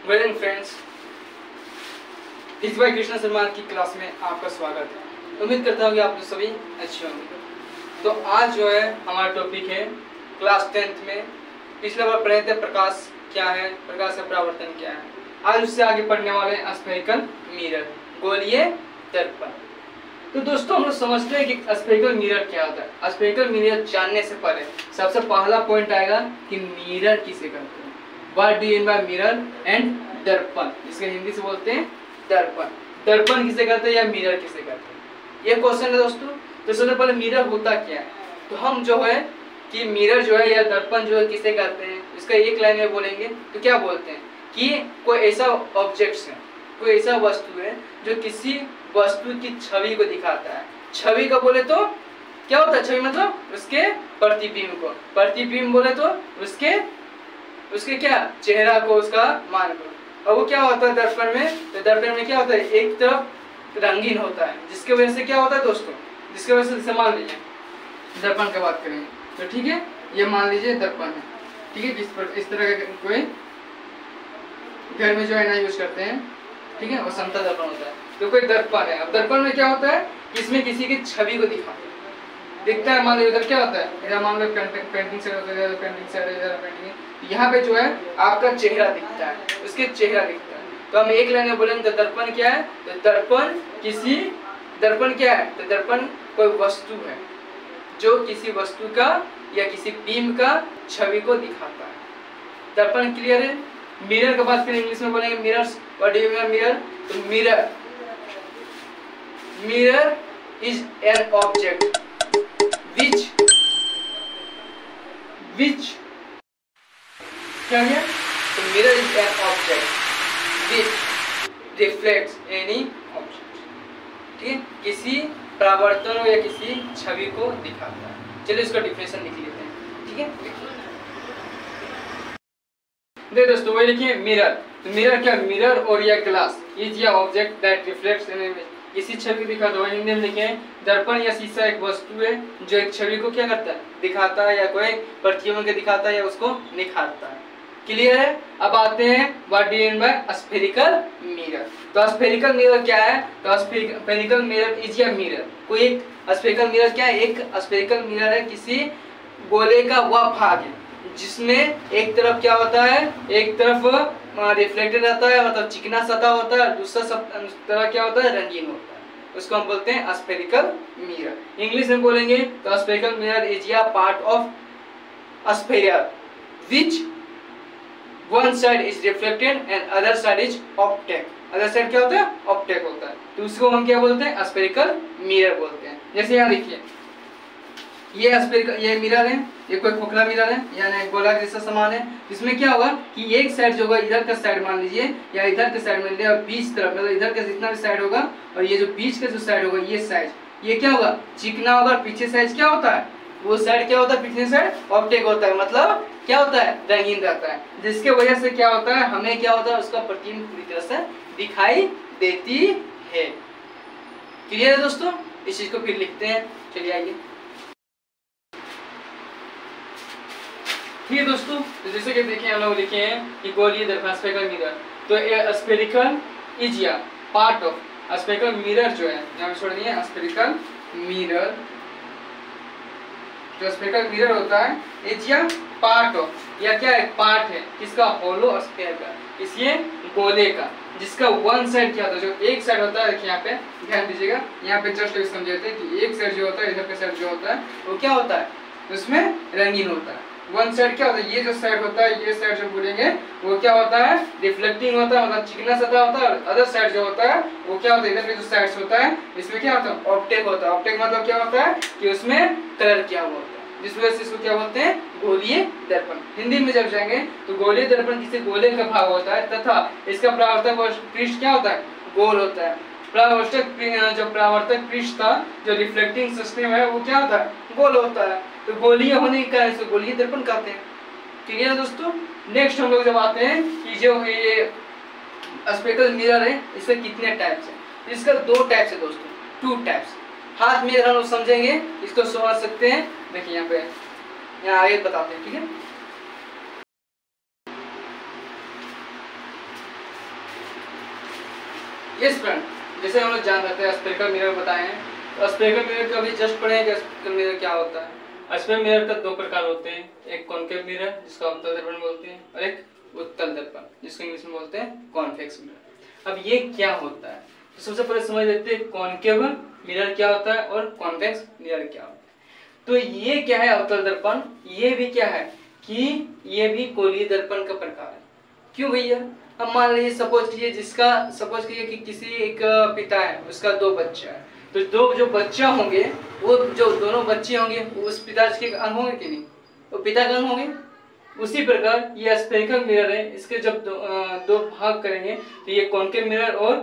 Good evening friends, इस बार कृष्णा शर्मा की class में आपका स्वागत है। उम्मीद करता हूँ कि आप सभी अच्छे होंगे। तो आज जो है हमारा टॉपिक है क्लास 10th में पिछले बार पढ़े थे प्रकाश क्या है, प्रकाश का परावर्तन क्या है। आज उससे आगे पढ़ने वाले स्फेरिकल मिरर, गोलीय दर्पण। तो दोस्तों हम लोग समझते हैं कि स्फेरिकल मिरर क्या होता है। स्फेरिकल मिरर जानने से पहले सबसे पहला पॉइंट आएगा कि मिरर किसे कहते हैं। What do you mean by mirror and दर्पण, जिसके हिंदी से बोलते हैं दर्पण। दर्पण किसे कहते हैं या मिरर किसे कहते हैं, ये क्वेश्चन है दोस्तों। तो सबसे पहले मिरर होता क्या है, तो हम जो है कि मिरर जो है या दर्पण जो है किसे कहते हैं, इसका एक लाइन में बोलेंगे तो क्या बोलते हैं कि कोई ऐसा ऑब्जेक्ट है, कोई ऐसा वस्तु है जो किसी वस्तु की छवि को दिखाता है। छवि का बोले तो क्या होता है, छवि मतलब उसके प्रतिबिंब को, प्रतिबिंब बोले तो उसके क्या चेहरा को, उसका मान को। और वो क्या होता है दर्पण में, तो दर्पण में क्या होता है, एक तरफ रंगीन होता है, जिसके वजह से क्या होता है दोस्तों, जिसके वजह से मान लीजिए दर्पण की बात करेंगे तो ठीक है, ये मान लीजिए दर्पण है, ठीक है। इस तरह का कोई घर में जो है ना यूज करते हैं, ठीक है, वो समतल दर्पण होता है। तो कोई दर्पण है, अब दर्पण में क्या होता है, इसमें किसी की छवि को दिखता है। मान लो इधर क्या होता है, इधर मान लो पेंटिंग सेट होता है, पेंटिंग सेट इधर पेंटिंग, यहाँ पे जो है आपका चेहरा दिखता है, उसके चेहरा दिखता है। तो हम एक लाइन में बोलेंगे तो दर्पण क्या है, तो दर्पण क्या है, तो दर्पण कोई वस्तु है जो किसी वस्तु का या किसी बिंब का छवि को दिखाता है। दर्पण क्लियर है। मिरर के बाद फिर इंग्लिश में बोलेंगे mirrors. What do you mean mirror, तो mirror is an object which क्या है, तो mirror is an object which reflects any object, ठीक है, किसी परावर्तन या किसी छवि को दिखाता है। चलिए इसका डिफिनेशन लिख लेते हैं, ठीक है। देखिए दोस्तों वही लिखिए मिरर। तो मिरर क्या, मिरर और या ग्लास इज या object that reflects an image, किसी छवि को दिखाता है। हिंदी में लिखे दर्पण या शीशा एक वस्तु है जो एक छवि को क्या करता है, दिखाता है, या कोई प्रतिबिंब को दिखाता है या उसको निखारता है। क्लियर है। अब आते हैं what do you mean bye spherical mirror. तो स्फेरिकल मिरर क्या है, तो स्फेरिकल मिरर इज या मिरर, कोई एक स्फेरिकल मिरर क्या है, एक स्फेरिकल मिरर है किसी गोले का वह भाग है जिसमें एक तरफ क्या होता है, एक तरफ रिफ्लेक्टेड रहता है, मतलब चिकना सतह होता है, दूसरा तरफ क्या होता है, रंगीन होता है। उसको हम बोलते हैं स्फेरिकल मिरर। इंग्लिश में बोलेंगे तो स्फेरिकल मिरर इज या part of sphere which one side is reflected and other side is opaque. Other side क्या होता है, ऑप्टेक होता है। तो उसको हम क्या बोलते हैं, स्फेरिकल मिरर बोलते हैं। जैसे यहाँ देखिए ये स्फेरिकल, ये मिरर है, ये कोई खोखला मिरर है, यानी एक गोला जैसा सामान है। इसमें क्या होगा कि एक साइड जो होगा इधर का साइड मान लीजिए या इधर का साइड मान लीजिए, और बीच तरफ मतलब इधर का जितना भी साइड होगा और ये जो बीच का जो साइड होगा ये साइड, ये क्या होगा, चिकना होगा। पीछे साइड क्या होता है, वो साइड क्या होता है, पीछे साइड ऑप्टेक होता है, मतलब क्या होता है, रंगीन रहता है। जिसके वजह से क्या होता है, हमें क्या होता है, उसका प्रतिबिंब पूरी तरह से दिखाई देती है। क्लियर है दोस्तों। इस चीज को फिर लिखते हैं, चलिए आइए। ठीक है दोस्तों, तो जैसे कि देखिए हम लोग लिखे हैं कि गोलीय दर्पण स्फेरिकल मिरर। तो स्फेरिकल इज या पार्ट ऑफ, स्फेरिकल मिरर जो है यहाँ पे छोड़ दिए स्फेरिकल मिरर, जो स्फेरिकल मिरर होता है इज या पार्ट ऑफ, या क्या है, पार्ट है किसका, होलो स्फेयर का, इसी गोले का, जिसका वन साइड क्या होता है, जो एक साइड होता है। देखिए यहाँ पे ध्यान दीजिएगा, यहाँ पे जस्ट समझाते हैं कि एक साइड जो होता है, इधर का साइड जो होता है वो क्या होता है, उसमें रंगीन होता है। वन साइड क्या होता है, ये जो साइड होता है, ये साइड जो बोलेंगे वो क्या होता है, रिफ्लेक्टिंग होता है, मतलब चिकना सतह होता है। और अदर साइड जो होता है वो क्या होता है, इधर के जो साइड्स होता है इसमें क्या होता है, ऑप्टेक होता है। ऑप्टेक मतलब क्या होता है कि उसमें कलर किया हुआ होता है, जिस वजह से इसको क्या बोलते हैं, गोलीय दर्पण। हिंदी में जब जाएंगे तो गोलीय दर्पण किसी गोले का भाग होता है तथा इसका परावर्तक पृष्ठ क्या होता है, गोल होता है। जो परावर्तक पृष्ठ था, जो रिफ्लेक्टिंग सिस्टम है, वो क्या होता है, गोल होता है। तो गोलीय होने के कारण इसको गोलीय दर्पण कहते हैं। क्लियर है दोस्तों। नेक्स्ट हम लोग जब आते हैं कि जो ये स्फेरिकल मिरर है, इसके कितने टाइप्स हैं। इसका दो टाइप्स है दोस्तों, 2 टाइप्स। हाथ में हम लोग समझेंगे, इसको समझ सकते हैं। देखिए यहाँ पे, यहाँ आगे बताते हैं, ठीक है। इस फ्रेंड जैसे हम लोग जान रहे थे स्फेरिकल मिरर बताए हैं, तो स्फेरिकल मिरर का भी जस्ट पढ़े हैं कि स्फेरिकल मिरर क्या होता है। स्फेरिकल मिरर का दो प्रकार होते हैं, एक कॉनकेव मिरर जिसका अवतल दर्पण बोलते हैं, और एक उत्तल दर्पण जिसको इंग्लिश में बोलते हैं कॉन्वेक्स मिरर। अब ये क्या होता है, तो सबसे पहले समझ लेते हैं कॉनकेव मिरर क्या होता है और कॉन्वेक्स मिरर क्या होता है। तो ये क्या है अवतल दर्पण, ये भी क्या है कि ये भी गोलीय दर्पण का प्रकार है। क्यों भैया, अब मान लीजिए सपोज कीजिए कि किसी एक पिता है, उसका दो बच्चा है, तो दो जो बच्चा होंगे वो जो दोनों बच्चे होंगे वो उस पिताजी के अंग होंगे कि नहीं, वो पिता के अंग होंगे। उसी प्रकार ये स्फेरिकल मिरर है, इसके जब दो भाग करेंगे तो ये कॉनकेव मिरर और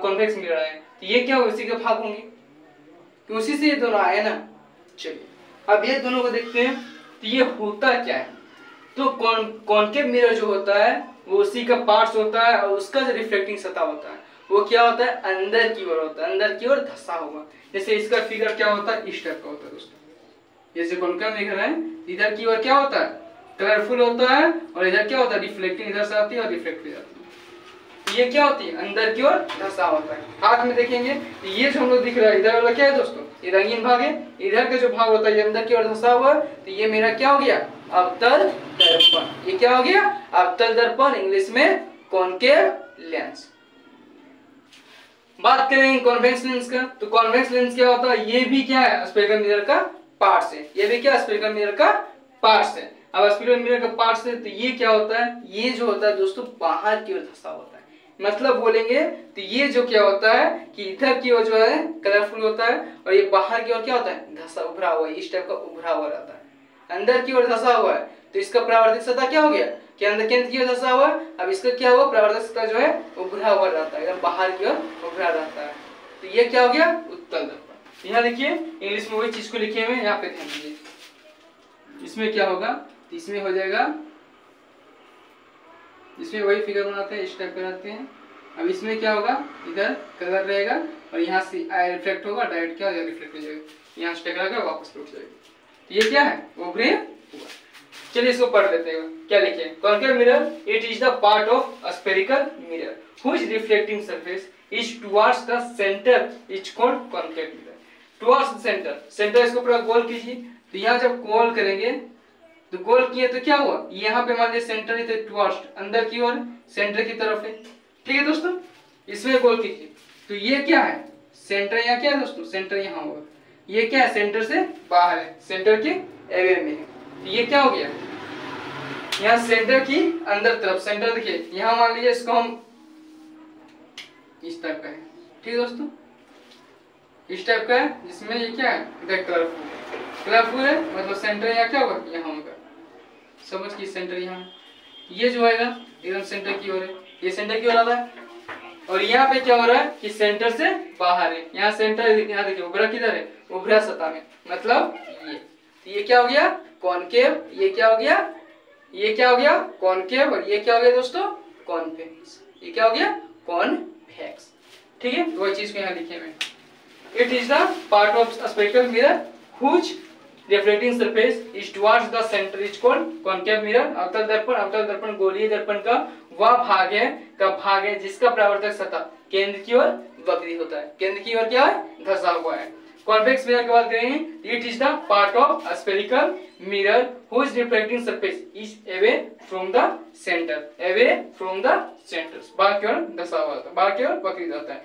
कॉन्वेक्स मिरर है, तो ये क्या उसी के भाग होंगे, तो उसी से ये दोनों आए ना। चलिए अब ये दोनों को देखते हैं, तो ये होता क्या है। तो कॉनकेव मिरर जो होता है वो उसी का पार्ट्स होता है, और उसका जो रिफ्लेक्टिंग सतह होता है वो क्या होता है, अंदर की ओर होता है, अंदर की ओर धंसा होगा। जैसे इसका फिगर क्या होता है, इस टाइप का होता है दोस्तों। जैसे कॉनकेव मिरर है, इधर की ओर क्या होता है, कलरफुल होता है, और इधर क्या होता है, रिफ्लेक्टिंग, इधर से आती है और रिफ्लेक्ट हो जाती है। ये क्या होती है, अंदर की ओर धंसा होता है। हाथ में देखेंगे तो ये जो हम लोग दिख रहा है इधर वाला क्या है दोस्तों, ये रंगीन भाग है, इधर का जो भाग होता है ये अंदर की ओर धंसा हुआ है, तो ये मेरा क्या हो गया, अवतल दर्पण। ये क्या हो गया, अवतल दर्पण, इंग्लिश में कॉनकेव लेंस। बात करेंगे कॉन्वेक्स लेंस का, तो कॉन्वेक्स लेंस क्या होता है, ये भी क्या है स्फेरिकल मिरर का पार्ट्स है, ये भी क्या स्फेरिकल मिरर का पार्ट्स है। अब स्फेरिकल मिरर का पार्ट्स है, तो ये क्या होता है, ये जो होता है दोस्तों बाहर की ओर धंसा होता है। मतलब बोलेंगे तो ये जो क्या होता है कि इधर की ओर जो है कलरफुल होता है, और ये बाहर की ओर क्या होता है, धंसा उभरा हुआ, इस टाइप का उभरा हुआ रहता है। अंदर की ओर धंसा हुआ है, तो इसका परावर्तक सतह क्या हो गया, कि अंदर केंद्र की ओर धंसा हुआ है। अब इसका क्या हुआ, परावर्तक सतह जो है उभरा हुआ रहता है, बाहर की ओर उभरा रहता है, तो ये क्या हो गया, उत्तल दर्पण। यहाँ देखिए इंग्लिश में वही चीज को लिखे हुए, यहाँ पे ध्यान दीजिए। इसमें क्या होगा, तो इसमें हो जाएगा, इसमें वही फिगर बनाते हैं, इस टाइप बनाते हैं। अब इसमें क्या होगा, इधर कलर रहेगा और यहाँ से रिफ्लेक्ट होगा, डायरेक्ट क्या हो जाएगा, रिफ्लेक्ट हो जाएगा, यहाँ से टकरा कर वापस लौट जाएगा। तो ये क्या है, उभरे हुआ। चलिए इसको पढ़ लेते हैं, क्या लिखे, concave mirror, it is the part of spherical mirror which reflecting surface is towards the centre is called concave mirror. Towards the centre, centre इसको पूरा गोल कीजिए, तो यहाँ जब गोल करेंगे तो गोल किए तो क्या हुआ, यहाँ पे मान लीजिए सेंटर है, तो टुवर्ड्स अंदर की ओर सेंटर की तरफ है, ठीक है दोस्तों। इसमें गोल कीजिए, तो ये क्या है, सेंटर यहाँ क्या है दोस्तों, सेंटर यहाँ होगा, ये क्या है, सेंटर से बाहर है, सेंटर के एवे में है, तो ये क्या हो गया, यहाँ सेंटर की अंदर तरफ, सेंटर देखिए यहाँ मान लीजिए इसको हम इस टाइप का है, ठीक है दोस्तों, इस टाइप का है, जिसमें ये क्या है, इधर कलरफुल है, मतलब सेंटर यहाँ क्या होगा, यहाँ होगा, समझ की सेंटर यहाँ, ये जो आएगा एकदम सेंटर की ओर है, ये सेंटर की ओर आ रहा है, और यहाँ पे क्या हो रहा है कि सेंटर से बाहर है, यहाँ सेंटर, यहाँ देखिए उभरा किधर है, उभरा सतह में, मतलब ये, तो ये क्या हो गया कॉनकेव, ये क्या हो गया, ये क्या हो गया कॉनकेव, और ये क्या हो गया दोस्तों कॉन्वेक्स, ये क्या हो गया कॉन्वेक्स, ठीक है। वही चीज को यहाँ लिखे हुए, it is the part of spherical mirror which reflecting surface is towards the centre is called concave mirror. अवतल दर्पण गोलीय दर्पण का वह भाग है जिसका परावर्तक सतह केंद्र की ओर वक्री होता है, केंद्र की ओर क्या है, धंसा हुआ है। कॉन्वेक्स मिरर की बात करेंगे, it is the part of spherical mirror which reflecting surface is away from the centre, बाहर की ओर धंसा हुआ होता है, बाहर की ओर वक्री होता है।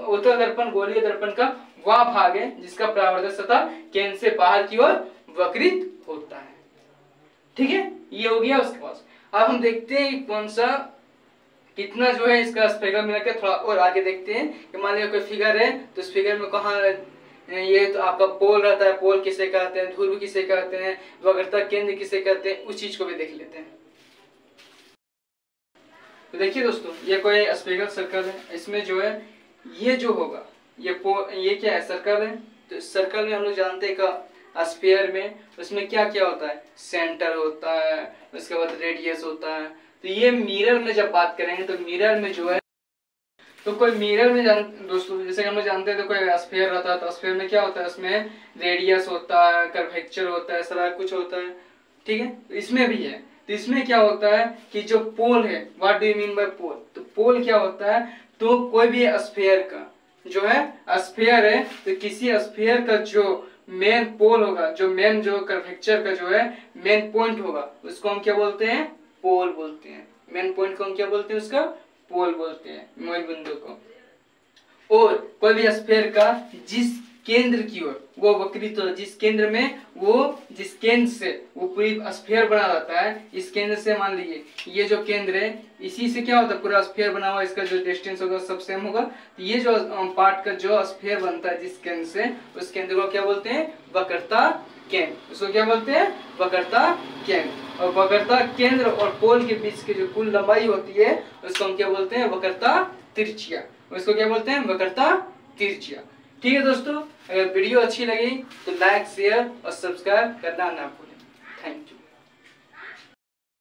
उत्तल दर्पण गोलीय दर्पण का वह भाग है जिसका परावर्तक सतह केंद्र से बाहर की ओर वक्रित होता है, ठीक है, ये हो गया उसके पास। अब हम देखते हैं कौन सा कितना जो है इसका स्फेरिकल मिरर के थोड़ा और आगे देखते हैं कि मान लिया कोई फिगर है, तो इस फिगर में कहाँ ये तो आपका पोल रहता है, पोल किसे कहते हैं, ध्रुव किसे कहते हैं, वक्रता केंद्र किसे कहते हैं, उस चीज को भी देख लेते हैं। तो देखिए दोस्तों ये कोई स्फेरिकल सर्कल है, इसमें जो है ये जो होगा ये क्या है, सर्कल है, तो सर्कल में हम लोग जानते हैं का स्फीयर में उसमें क्या क्या होता है, सेंटर होता है, उसके बाद रेडियस होता है। तो ये मिरर में जब बात करेंगे तो मिरर में जो है, तो कोई मिरर में दोस्तों जैसे हम लोग जानते हैं तो कोई स्फीयर रहता है, तो स्फीयर में क्या होता है, उसमें रेडियस होता है, कर्वेचर होता है, सारा कुछ होता है, ठीक है। तो इसमें भी है, तो इसमें क्या होता है कि जो पोल है, what do you mean by pole, तो पोल क्या होता है, तो कोई भी स्फीयर का जो है स्फीयर है, तो किसी स्फीयर का जो मेन पोल होगा, जो मेन जो कर्वेचर का जो है मेन पॉइंट होगा, उसको हम क्या बोलते हैं, पोल बोलते हैं। मेन पॉइंट को हम क्या बोलते हैं, उसका पोल बोलते हैं, मूल बिंदु को। और कोई भी स्फीयर का जिस केंद्र की ओर वो वक्रित हो, जिस केंद्र में वो, जिस केंद्र से वो पूरी स्फीयर बना रहता है, इस केंद्र से मान लीजिए ये जो केंद्र है, इसी से क्या होता है पूरा स्फीयर बना हुआ, इसका जो डिस्टेंस होगा सब सेम होगा। तो ये जो पार्ट का जो स्फीयर बनता है जिस केंद्र से, उस केंद्र को क्या बोलते हैं, वक्रता केंद्र। उसको क्या बोलते हैं, वक्रता केंद्र। और वक्रता केंद्र और पोल के बीच की जो कुल लंबाई होती है उसको हम क्या बोलते हैं, वक्रता तिरछिया। उसको क्या बोलते हैं, वक्रता तिरछिया। ठीक है दोस्तों, अगर वीडियो अच्छी लगी तो लाइक, शेयर और सब्सक्राइब करना ना भूलें। Thank you.